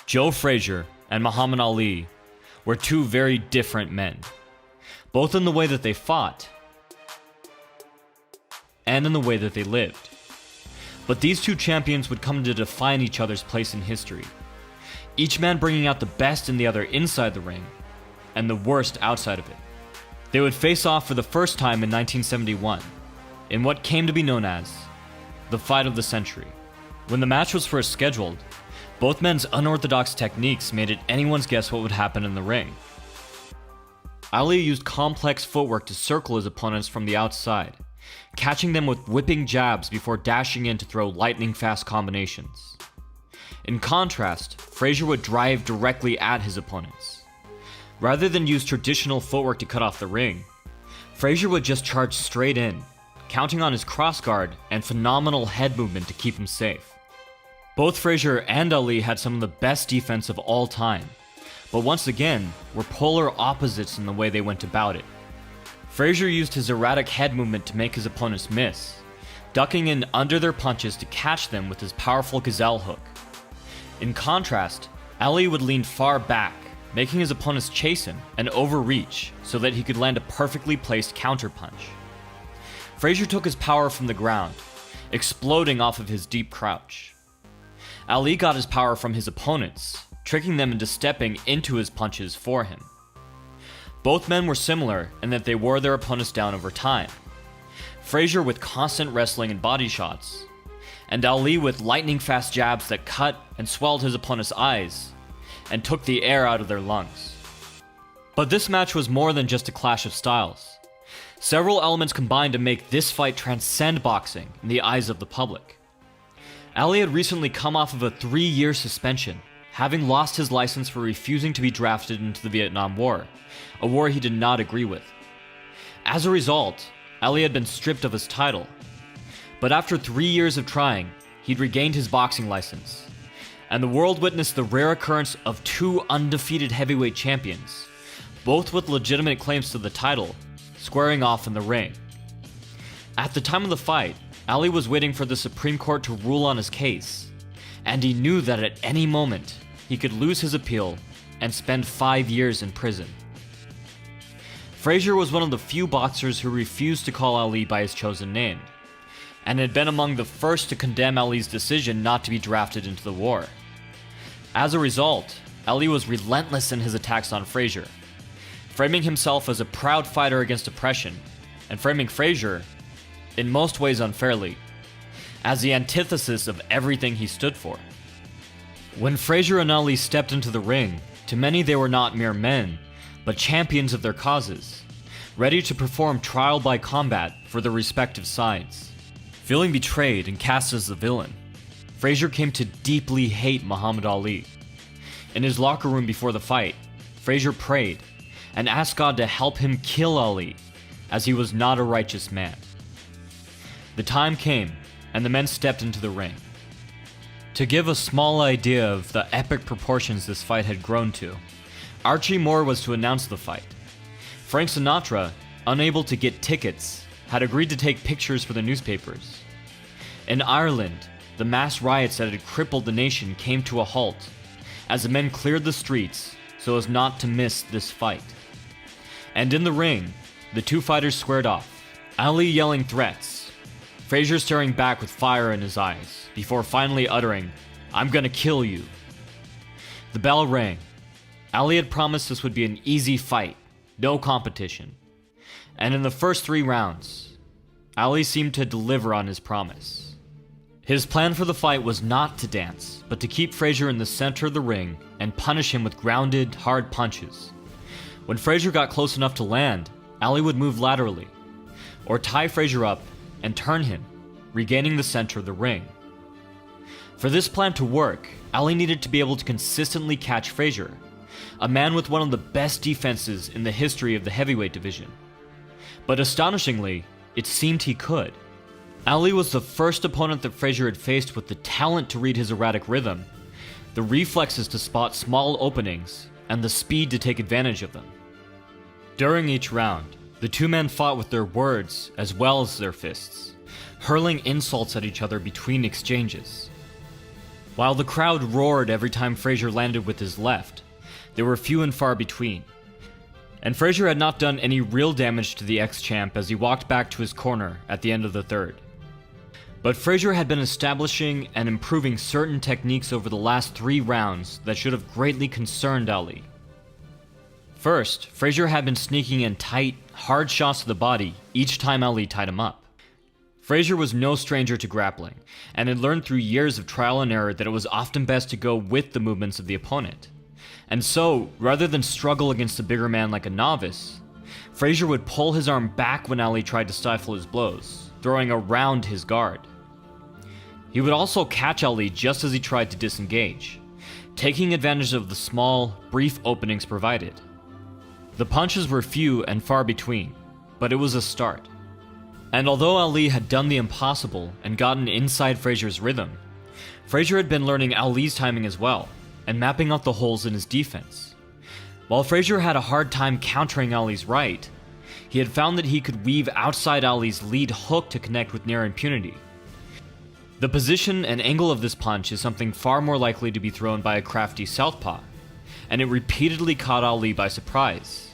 Joe Frazier and Muhammad Ali were two very different men, both in the way that they fought and in the way that they lived. But these two champions would come to define each other's place in history, each man bringing out the best in the other inside the ring and the worst outside of it. They would face off for the first time in 1971 in what came to be known as the fight of the century. When the match was first scheduled, both men's unorthodox techniques made it anyone's guess what would happen in the ring. Ali used complex footwork to circle his opponents from the outside, catching them with whipping jabs before dashing in to throw lightning-fast combinations. In contrast, Frazier would drive directly at his opponents. Rather than use traditional footwork to cut off the ring, Frazier would just charge straight in, counting on his crossguard and phenomenal head movement to keep him safe. Both Frazier and Ali had some of the best defense of all time, but once again, were polar opposites in the way they went about it. Frazier used his erratic head movement to make his opponents miss, ducking in under their punches to catch them with his powerful gazelle hook. In contrast, Ali would lean far back, making his opponents chase him and overreach so that he could land a perfectly placed counterpunch. Frazier took his power from the ground, exploding off of his deep crouch. Ali got his power from his opponents, tricking them into stepping into his punches for him. Both men were similar in that they wore their opponents down over time. Frazier with constant wrestling and body shots, and Ali with lightning-fast jabs that cut and swelled his opponent's eyes and took the air out of their lungs. But this match was more than just a clash of styles. Several elements combined to make this fight transcend boxing in the eyes of the public. Ali had recently come off of a 3-year suspension, having lost his license for refusing to be drafted into the Vietnam War, a war he did not agree with. As a result, Ali had been stripped of his title. But after 3 years of trying, he'd regained his boxing license, and the world witnessed the rare occurrence of two undefeated heavyweight champions, both with legitimate claims to the title, squaring off in the ring. At the time of the fight, Ali was waiting for the Supreme Court to rule on his case, and he knew that at any moment he could lose his appeal and spend 5 years in prison. Frazier was one of the few boxers who refused to call Ali by his chosen name, and had been among the first to condemn Ali's decision not to be drafted into the war. As a result, Ali was relentless in his attacks on Frazier, framing himself as a proud fighter against oppression, and framing Frazier, in most ways unfairly, as the antithesis of everything he stood for. When Frazier and Ali stepped into the ring, to many they were not mere men, but champions of their causes, ready to perform trial by combat for their respective sides. Feeling betrayed and cast as the villain, Frazier came to deeply hate Muhammad Ali. In his locker room before the fight, Frazier prayed and asked God to help him kill Ali, as he was not a righteous man. The time came, and the men stepped into the ring. To give a small idea of the epic proportions this fight had grown to, Archie Moore was to announce the fight. Frank Sinatra, unable to get tickets, had agreed to take pictures for the newspapers. In Ireland, the mass riots that had crippled the nation came to a halt, as the men cleared the streets so as not to miss this fight. And in the ring, the two fighters squared off, Ali yelling threats, Frazier staring back with fire in his eyes, before finally uttering, "I'm gonna kill you." The bell rang. Ali had promised this would be an easy fight, no competition. And in the first 3 rounds, Ali seemed to deliver on his promise. His plan for the fight was not to dance, but to keep Frazier in the center of the ring and punish him with grounded, hard punches. When Frazier got close enough to land, Ali would move laterally, or tie Frazier up and turn him, regaining the center of the ring. For this plan to work, Ali needed to be able to consistently catch Frazier, a man with one of the best defenses in the history of the heavyweight division. But astonishingly, it seemed he could. Ali was the first opponent that Frazier had faced with the talent to read his erratic rhythm, the reflexes to spot small openings, and the speed to take advantage of them. During each round, the two men fought with their words as well as their fists, hurling insults at each other between exchanges. While the crowd roared every time Frazier landed with his left, they were few and far between. And Frazier had not done any real damage to the ex-champ as he walked back to his corner at the end of the third. But Frazier had been establishing and improving certain techniques over the last 3 rounds that should have greatly concerned Ali. First, Frazier had been sneaking in tight, hard shots to the body each time Ali tied him up. Frazier was no stranger to grappling, and had learned through years of trial and error that it was often best to go with the movements of the opponent. And so, rather than struggle against a bigger man like a novice, Frazier would pull his arm back when Ali tried to stifle his blows, throwing around his guard. He would also catch Ali just as he tried to disengage, taking advantage of the small, brief openings provided. The punches were few and far between, but it was a start. And although Ali had done the impossible and gotten inside Frazier's rhythm, Frazier had been learning Ali's timing as well, and mapping out the holes in his defense. While Frazier had a hard time countering Ali's right, he had found that he could weave outside Ali's lead hook to connect with near impunity. The position and angle of this punch is something far more likely to be thrown by a crafty southpaw, and it repeatedly caught Ali by surprise.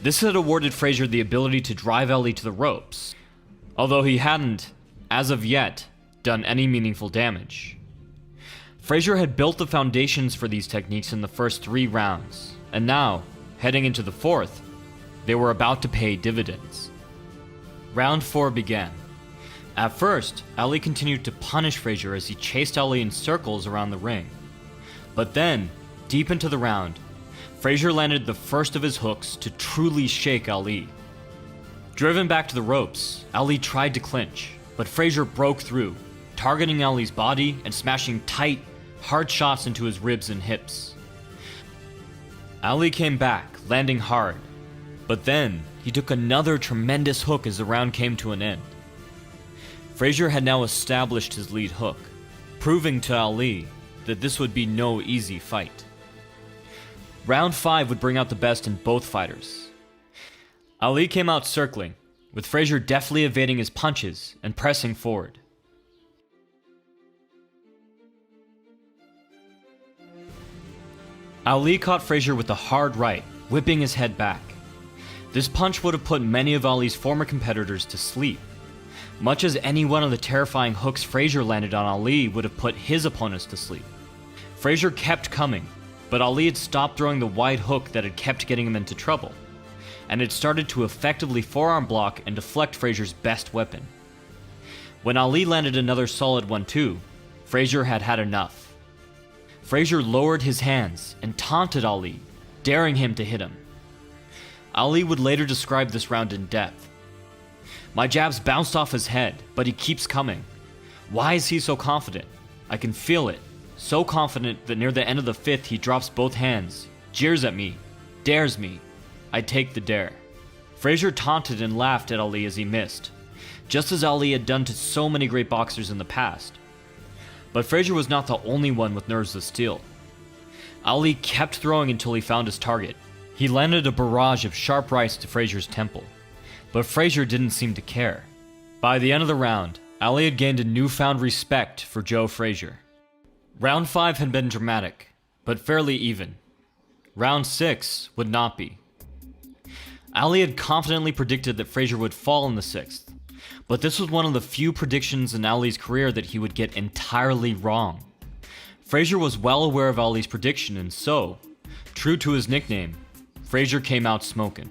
This had awarded Frazier the ability to drive Ali to the ropes, although he hadn't, as of yet, done any meaningful damage. Frazier had built the foundations for these techniques in the first 3 rounds, and now, heading into the 4th, they were about to pay dividends. Round 4 began. At first, Ali continued to punish Frazier as he chased Ali in circles around the ring. But then, deep into the round, Frazier landed the first of his hooks to truly shake Ali. Driven back to the ropes, Ali tried to clinch, but Frazier broke through, targeting Ali's body and smashing tight, hard shots into his ribs and hips. Ali came back, landing hard, but then he took another tremendous hook as the round came to an end. Frazier had now established his lead hook, proving to Ali that this would be no easy fight. Round 5 would bring out the best in both fighters. Ali came out circling, with Frazier deftly evading his punches and pressing forward. Ali caught Frazier with a hard right, whipping his head back. This punch would have put many of Ali's former competitors to sleep, much as any one of the terrifying hooks Frazier landed on Ali would have put his opponents to sleep. Frazier kept coming, but Ali had stopped throwing the wide hook that had kept getting him into trouble, and had started to effectively forearm block and deflect Frazier's best weapon. When Ali landed another solid 1-2, Frazier had had enough. Frazier lowered his hands and taunted Ali, daring him to hit him. Ali would later describe this round in depth. "My jabs bounced off his head, but he keeps coming. Why is he so confident? I can feel it. So confident that near the end of the 5th he drops both hands, jeers at me, dares me. I take the dare." Frazier taunted and laughed at Ali as he missed, just as Ali had done to so many great boxers in the past. But Frazier was not the only one with nerves of steel. Ali kept throwing until he found his target. He landed a barrage of sharp rights to Frazier's temple, but Frazier didn't seem to care. By the end of the round, Ali had gained a newfound respect for Joe Frazier. Round 5 had been dramatic, but fairly even. Round 6 would not be. Ali had confidently predicted that Frazier would fall in the 6th, but this was one of the few predictions in Ali's career that he would get entirely wrong. Frazier was well aware of Ali's prediction, and so, true to his nickname, Frazier came out smoking.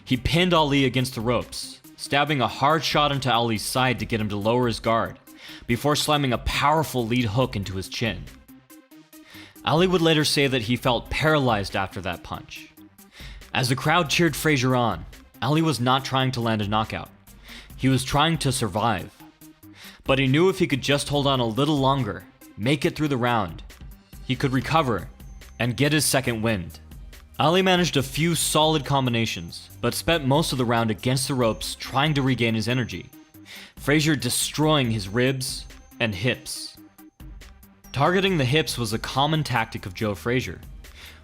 He pinned Ali against the ropes, stabbing a hard shot into Ali's side to get him to lower his guard, before slamming a powerful lead hook into his chin. Ali would later say that he felt paralyzed after that punch. As the crowd cheered Frazier on, Ali was not trying to land a knockout. He was trying to survive. But he knew if he could just hold on a little longer, make it through the round, he could recover and get his second wind. Ali managed a few solid combinations, but spent most of the round against the ropes trying to regain his energy, Frazier destroying his ribs and hips. Targeting the hips was a common tactic of Joe Frazier,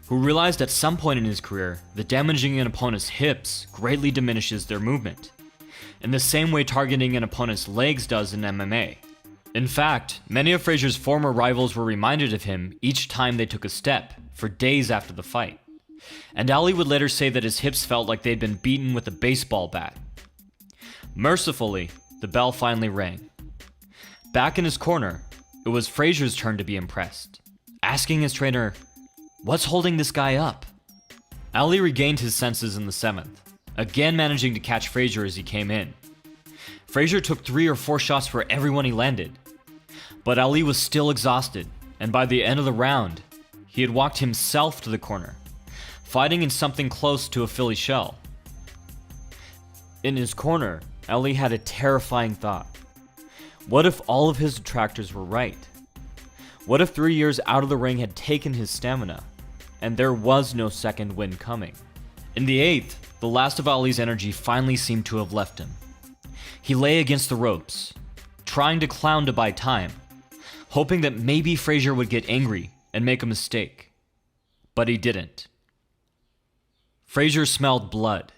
who realized at some point in his career that damaging an opponent's hips greatly diminishes their movement, in the same way targeting an opponent's legs does in MMA. In fact, many of Frazier's former rivals were reminded of him each time they took a step, for days after the fight. And Ali would later say that his hips felt like they'd been beaten with a baseball bat. Mercifully, the bell finally rang. Back in his corner, it was Frazier's turn to be impressed, asking his trainer, "What's holding this guy up?" Ali regained his senses in the 7th, again managing to catch Frazier as he came in. Frazier took 3 or 4 shots for everyone he landed, but Ali was still exhausted, and by the end of the round, he had walked himself to the corner, fighting in something close to a Philly shell. In his corner, Ali had a terrifying thought. What if all of his detractors were right? What if 3 years out of the ring had taken his stamina, and there was no second win coming? In the 8th, the last of Ali's energy finally seemed to have left him. He lay against the ropes, trying to clown to buy time, hoping that maybe Frazier would get angry and make a mistake. But he didn't. Frazier smelled blood,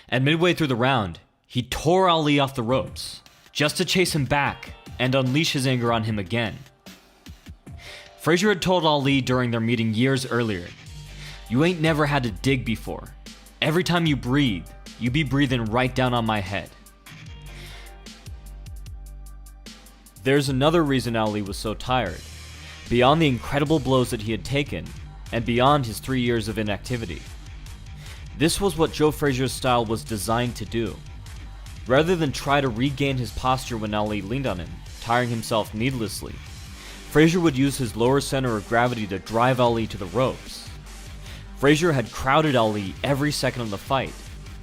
and midway through the round, he tore Ali off the ropes, just to chase him back and unleash his anger on him again. Frazier had told Ali during their meeting years earlier, "You ain't never had to dig before. Every time you breathe, you be breathing right down on my head." There's another reason Ali was so tired, beyond the incredible blows that he had taken, and beyond his 3 years of inactivity. This was what Joe Frazier's style was designed to do. Rather than try to regain his posture when Ali leaned on him, tiring himself needlessly, Frazier would use his lower center of gravity to drive Ali to the ropes. Frazier had crowded Ali every second of the fight,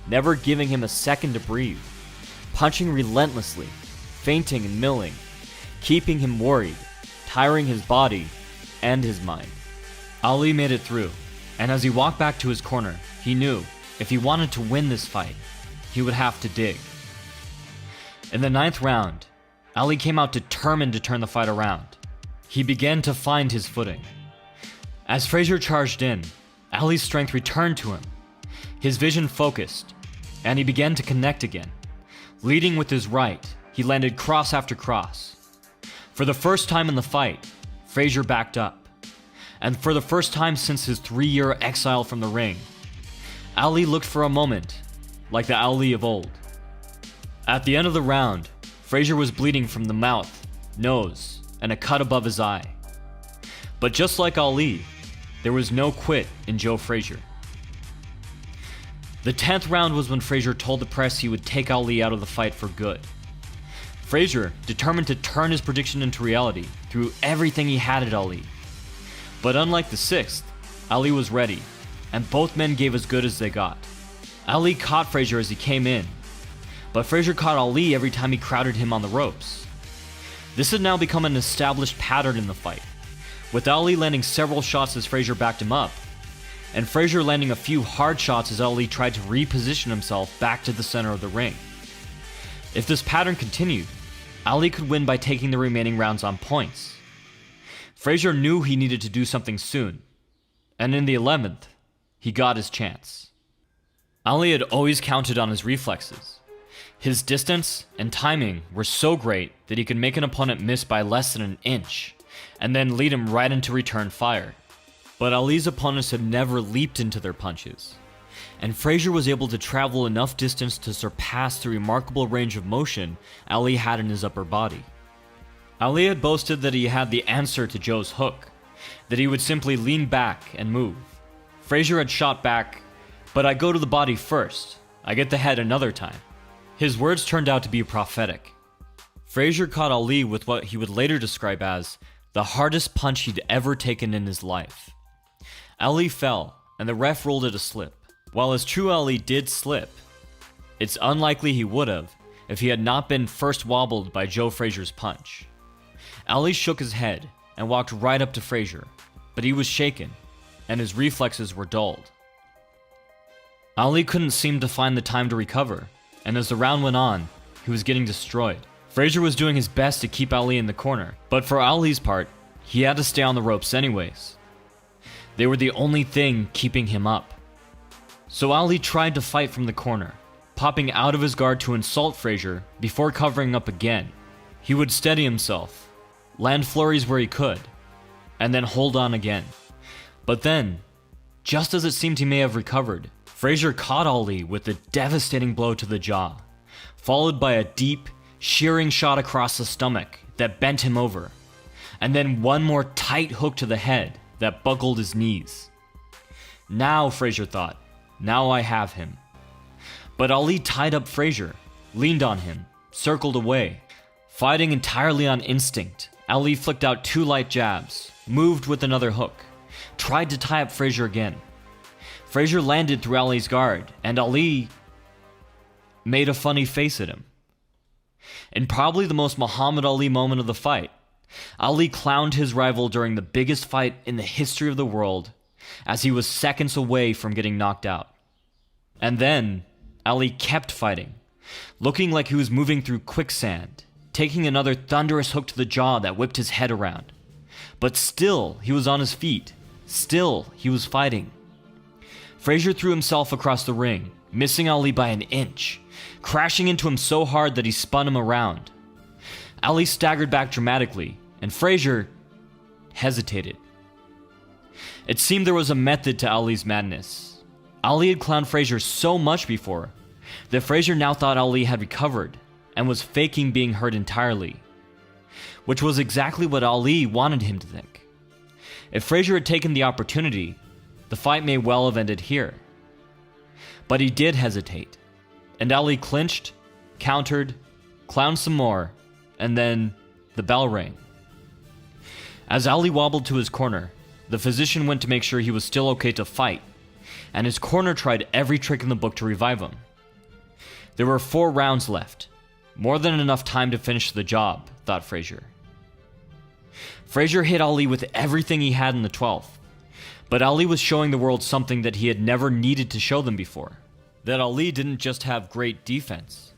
never giving him a second to breathe, punching relentlessly, feinting and milling, keeping him worried, tiring his body and his mind. Ali made it through, and as he walked back to his corner, he knew if he wanted to win this fight, he would have to dig. In the 9th round, Ali came out determined to turn the fight around. He began to find his footing. As Frazier charged in, Ali's strength returned to him. His vision focused, and he began to connect again. Leading with his right, he landed cross after cross. For the first time in the fight, Frazier backed up. And for the first time since his 3-year exile from the ring, Ali looked for a moment like the Ali of old. At the end of the round, Frazier was bleeding from the mouth, nose, and a cut above his eye. But just like Ali, there was no quit in Joe Frazier. The 10th round was when Frazier told the press he would take Ali out of the fight for good. Frazier, determined to turn his prediction into reality, threw everything he had at Ali. But unlike the 6th, Ali was ready, and both men gave as good as they got. Ali caught Frazier as he came in, but Frazier caught Ali every time he crowded him on the ropes. This had now become an established pattern in the fight, with Ali landing several shots as Frazier backed him up, and Frazier landing a few hard shots as Ali tried to reposition himself back to the center of the ring. If this pattern continued, Ali could win by taking the remaining rounds on points. Frazier knew he needed to do something soon, and in the 11th, he got his chance. Ali had always counted on his reflexes. His distance and timing were so great that he could make an opponent miss by less than an inch, and then lead him right into return fire. But Ali's opponents had never leaped into their punches, and Frazier was able to travel enough distance to surpass the remarkable range of motion Ali had in his upper body. Ali had boasted that he had the answer to Joe's hook, that he would simply lean back and move. Frazier had shot back, "But I go to the body first. I get the head another time." His words turned out to be prophetic. Frazier caught Ali with what he would later describe as the hardest punch he'd ever taken in his life. Ali fell, and the ref ruled it a slip. While his true Ali did slip, it's unlikely he would have if he had not been first wobbled by Joe Frazier's punch. Ali shook his head and walked right up to Frazier, but he was shaken, and his reflexes were dulled. Ali couldn't seem to find the time to recover, and as the round went on, he was getting destroyed. Frazier was doing his best to keep Ali in the corner, but for Ali's part, he had to stay on the ropes anyways. They were the only thing keeping him up. So Ali tried to fight from the corner, popping out of his guard to insult Frazier before covering up again. He would steady himself, land flurries where he could, and then hold on again. But then, just as it seemed he may have recovered, Frazier caught Ali with a devastating blow to the jaw, followed by a deep, shearing shot across the stomach that bent him over, and then one more tight hook to the head that buckled his knees. Now, Frazier thought, now I have him. But Ali tied up Frazier, leaned on him, circled away. Fighting entirely on instinct, Ali flicked out 2 light jabs, moved with another hook, tried to tie up Frazier again. Frazier landed through Ali's guard, and Ali made a funny face at him. In probably the most Muhammad Ali moment of the fight, Ali clowned his rival during the biggest fight in the history of the world, as he was seconds away from getting knocked out. And then, Ali kept fighting, looking like he was moving through quicksand, taking another thunderous hook to the jaw that whipped his head around. But still, he was on his feet. Still, he was fighting. Frazier threw himself across the ring, missing Ali by an inch, crashing into him so hard that he spun him around. Ali staggered back dramatically, and Frazier hesitated. It seemed there was a method to Ali's madness. Ali had clowned Frazier so much before that Frazier now thought Ali had recovered and was faking being hurt entirely, which was exactly what Ali wanted him to think. If Frazier had taken the opportunity, the fight may well have ended here. But he did hesitate, and Ali clinched, countered, clowned some more, and then the bell rang. As Ali wobbled to his corner, the physician went to make sure he was still okay to fight, and his corner tried every trick in the book to revive him. There were 4 rounds left, more than enough time to finish the job, thought Frazier. Frazier hit Ali with everything he had in the 12th, but Ali was showing the world something that he had never needed to show them before. That Ali didn't just have great defense.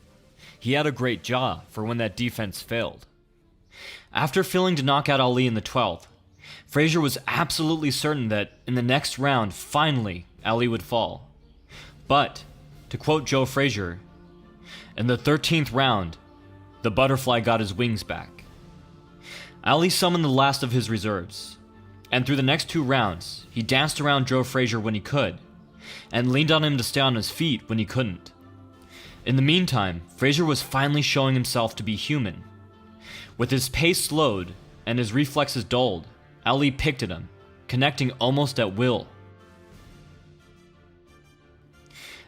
He had a great jaw for when that defense failed. After failing to knock out Ali in the 12th, Frazier was absolutely certain that in the next round, finally, Ali would fall. But, to quote Joe Frazier, in the 13th round, the butterfly got his wings back. Ali summoned the last of his reserves, and through the next 2 rounds, he danced around Joe Frazier when he could, and leaned on him to stay on his feet when he couldn't. In the meantime, Frazier was finally showing himself to be human. With his pace slowed and his reflexes dulled, Ali picked at him, connecting almost at will.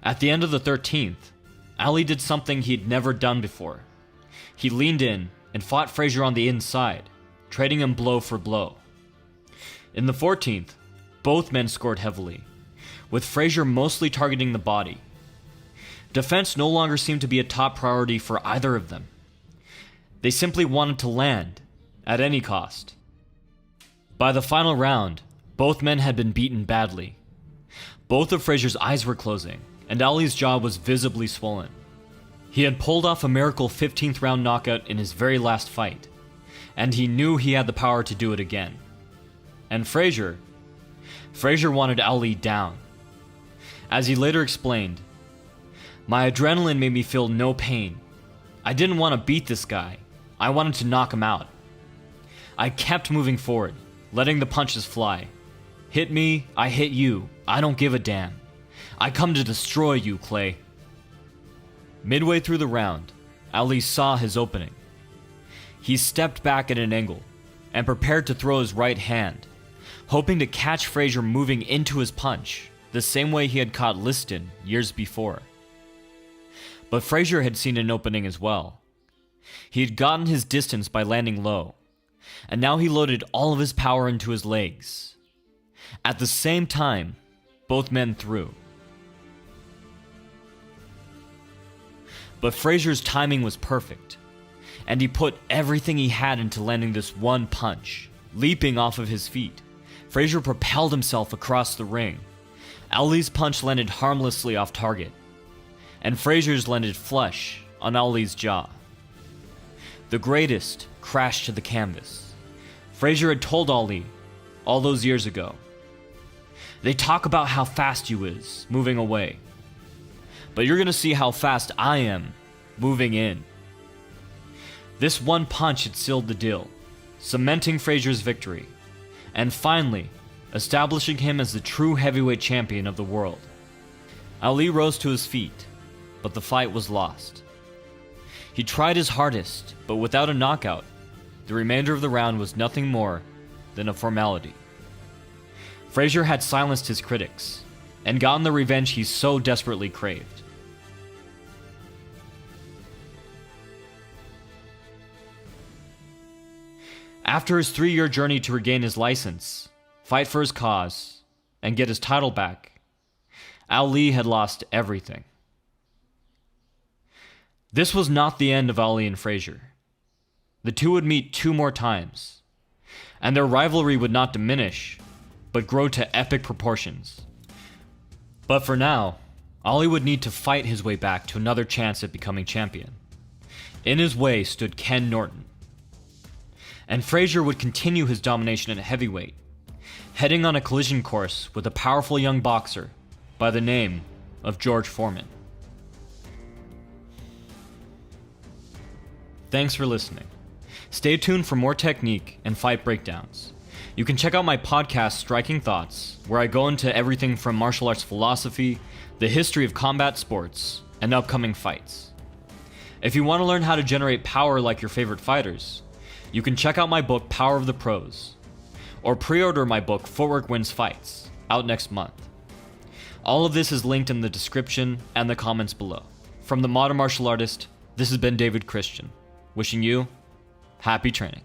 At the end of the 13th, Ali did something he'd never done before. He leaned in and fought Frazier on the inside, trading him blow for blow. In the 14th, both men scored heavily, with Frazier mostly targeting the body. Defense no longer seemed to be a top priority for either of them. They simply wanted to land, at any cost. By the final round, both men had been beaten badly. Both of Frazier's eyes were closing, and Ali's jaw was visibly swollen. He had pulled off a miracle 15th round knockout in his very last fight, and he knew he had the power to do it again. And Frazier wanted Ali down. As he later explained, "My adrenaline made me feel no pain. I didn't want to beat this guy. I wanted to knock him out. I kept moving forward, letting the punches fly. Hit me, I hit you. I don't give a damn. I come to destroy you, Clay." Midway through the round, Ali saw his opening. He stepped back at an angle and prepared to throw his right hand, hoping to catch Frazier moving into his punch, the same way he had caught Liston years before. But Frazier had seen an opening as well. He had gotten his distance by landing low, and now he loaded all of his power into his legs. At the same time, both men threw. But Frazier's timing was perfect, and he put everything he had into landing this one punch. Leaping off of his feet, Frazier propelled himself across the ring. Ali's punch landed harmlessly off target, and Frazier's landed flush on Ali's jaw. The greatest crashed to the canvas. Frazier had told Ali all those years ago, "They talk about how fast you is moving away, but you're gonna see how fast I am moving in." This one punch had sealed the deal, cementing Frazier's victory, and finally establishing him as the true heavyweight champion of the world. Ali rose to his feet, but the fight was lost. He tried his hardest, but without a knockout, the remainder of the round was nothing more than a formality. Frazier had silenced his critics and gotten the revenge he so desperately craved. After his 3-year journey to regain his license, fight for his cause, and get his title back, Ali had lost everything. This was not the end of Ali and Frazier. The two would meet 2 more times, and their rivalry would not diminish, but grow to epic proportions. But for now, Ali would need to fight his way back to another chance at becoming champion. In his way stood Ken Norton. And Frazier would continue his domination at heavyweight, heading on a collision course with a powerful young boxer by the name of George Foreman. Thanks for listening. Stay tuned for more technique and fight breakdowns. You can check out my podcast, Striking Thoughts, where I go into everything from martial arts philosophy, the history of combat sports, and upcoming fights. If you want to learn how to generate power like your favorite fighters, you can check out my book, Power of the Pros, or pre-order my book, Footwork Wins Fights, out next month. All of this is linked in the description and the comments below. From The Modern Martial Artist, this has been David Christian, wishing you happy training.